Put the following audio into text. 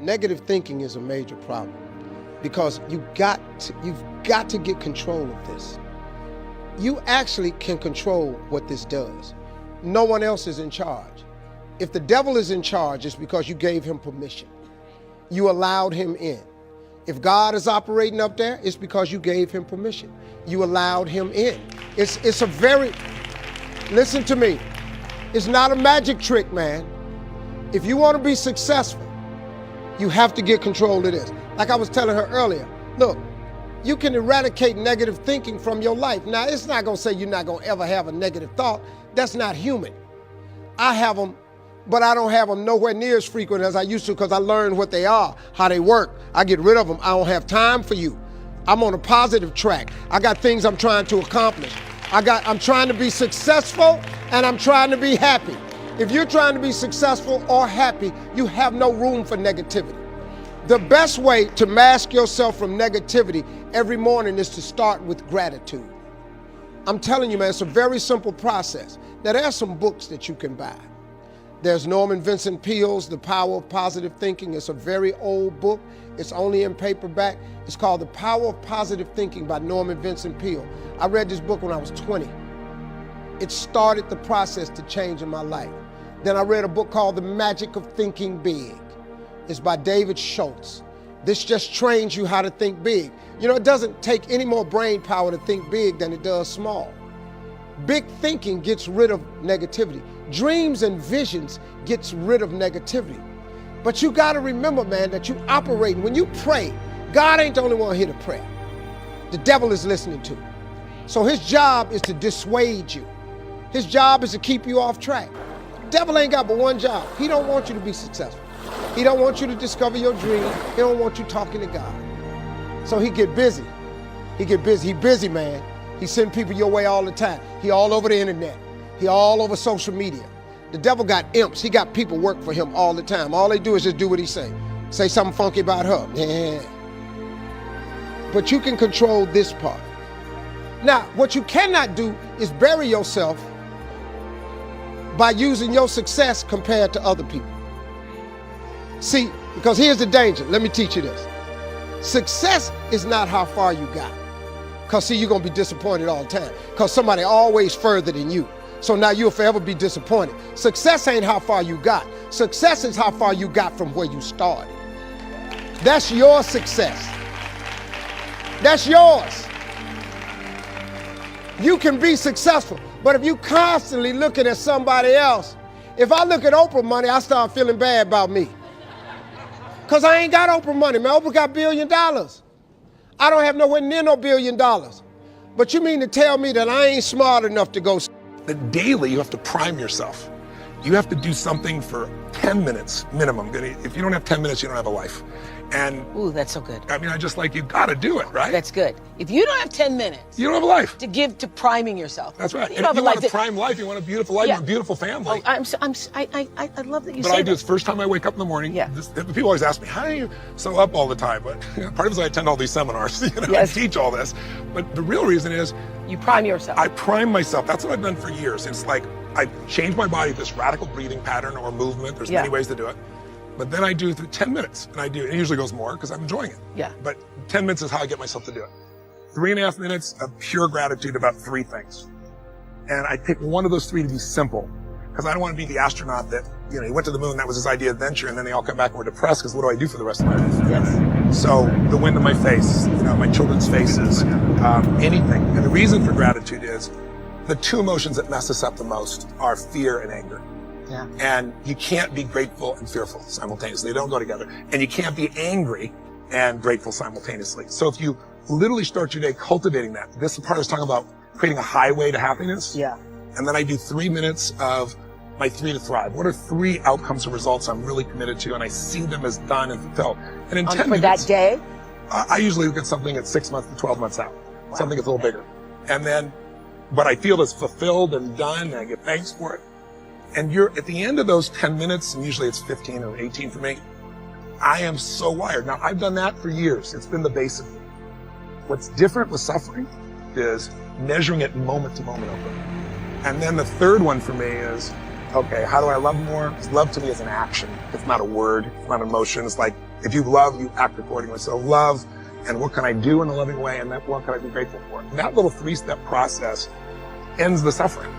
Negative thinking is a major problem because you've got to get control of this. You actually can control what this does. No one else is in charge. If the devil is in charge, it's because you gave him permission. You allowed him in. If God is operating up there, it's because you gave him permission. You allowed him in. It's a very, listen to me, it's not a magic trick, man. If you want to be successful, you have to get control of this. Like I was telling her earlier, look, you can eradicate negative thinking from your life. Now, it's not going to say you're not going to ever have a negative thought. That's not human. I have them, but I don't have them nowhere near as frequent as I used to because I learned what they are, how they work. I get rid of them. I don't have time for you. I'm on a positive track. I got things I'm trying to accomplish. I'm trying to be successful and I'm trying to be happy. If you're trying to be successful or happy, you have no room for negativity. The best way to mask yourself from negativity every morning is to start with gratitude. I'm telling you, man, it's a very simple process. Now, there are some books that you can buy. There's Norman Vincent Peale's The Power of Positive Thinking. It's a very old book. It's only in paperback. It's called The Power of Positive Thinking by Norman Vincent Peale. I read this book when I was 20. It started the process to change in my life. Then I read a book called The Magic of Thinking Big. It's by David Schultz. This just trains you how to think big. You know, it doesn't take any more brain power to think big than it does small. Big thinking gets rid of negativity. Dreams and visions gets rid of negativity. But you got to remember, man, that you operate. When you pray, God ain't the only one here to pray. The devil is listening to you. So his job is to dissuade you. His job is to keep you off track. The devil ain't got but one job. He don't want you to be successful. He don't want you to discover your dream. He don't want you talking to God. So he get busy. He busy, man. He send people your way all the time. He all over the internet. He all over social media. The devil got imps. He got people work for him all the time. All they do is just do what he say. Say something funky about her. Yeah. But you can control this part. Now, what you cannot do is bury yourself by using your success compared to other people. See, because here's the danger. Let me teach you this. Success is not how far you got. Because see, you're going to be disappointed all the time. Because somebody always further than you. So now you'll forever be disappointed. Success ain't how far you got. Success is how far you got from where you started. That's your success. That's yours. You can be successful. But if you constantly looking at somebody else, if I look at Oprah money, I start feeling bad about me. Because I ain't got Oprah money, man. Oprah got $1 billion. I don't have nowhere near no $1 billion. But you mean to tell me that I ain't smart enough to go? But daily, you have to prime yourself. You have to do something for 10 minutes minimum. If you don't have 10 minutes, you don't have a life. And ooh, that's so good. I mean, I just like, you got to do it, right? That's good. If you don't have 10 minutes, you don't have a life to give to priming yourself. That's right. You And if you want a prime life, you want a beautiful life, Yeah. you want a beautiful family. Oh, I love that you But say I do. that. It's the first time I wake up in the morning. Yeah. People always ask me, how are you so up all the time? But part of it is I attend all these seminars. Yes. I teach all this. But the real reason is You prime yourself. I prime myself. That's what I've done for years. It's like I change my body, this radical breathing pattern or movement. There's many ways to do it. But then I do 10 minutes, and I do. It usually goes more because I'm enjoying it. Yeah. But 10 minutes is how I get myself to do it. 3.5 minutes of pure gratitude about 3 things. And I pick one of those 3 to be simple because I don't want to be the astronaut that, he went to the moon, that was his idea of adventure, and then they all come back and were depressed because what do I do for the rest of my life? Yes. So the wind in my face, my children's faces, anything. And the reason for gratitude is the 2 emotions that mess us up the most are fear and anger. Yeah. And you can't be grateful and fearful simultaneously. They don't go together. And you can't be angry and grateful simultaneously. So if you literally start your day cultivating that, this is the part I was talking about, creating a highway to happiness. Yeah. And then I do 3 minutes of my 3 to thrive. What are 3 outcomes or results I'm really committed to? And I see them as done and fulfilled. And in 10 For minutes, that day? I usually look at something at 6 months to 12 months out. Wow. Something that's a little bigger. And then what I feel is fulfilled and done, and I get thanks for it. And at the end of those 10 minutes, and usually it's 15 or 18 for me, I am so wired. Now, I've done that for years. It's been the base of me. What's different with suffering is measuring it moment to moment over. And then the third one for me is, okay, how do I love more? Because love to me is an action. It's not a word. It's not an emotion. It's like If you love, you act accordingly. So love, and what can I do in a loving way, and what can I be grateful for? And that little 3-step process ends the suffering.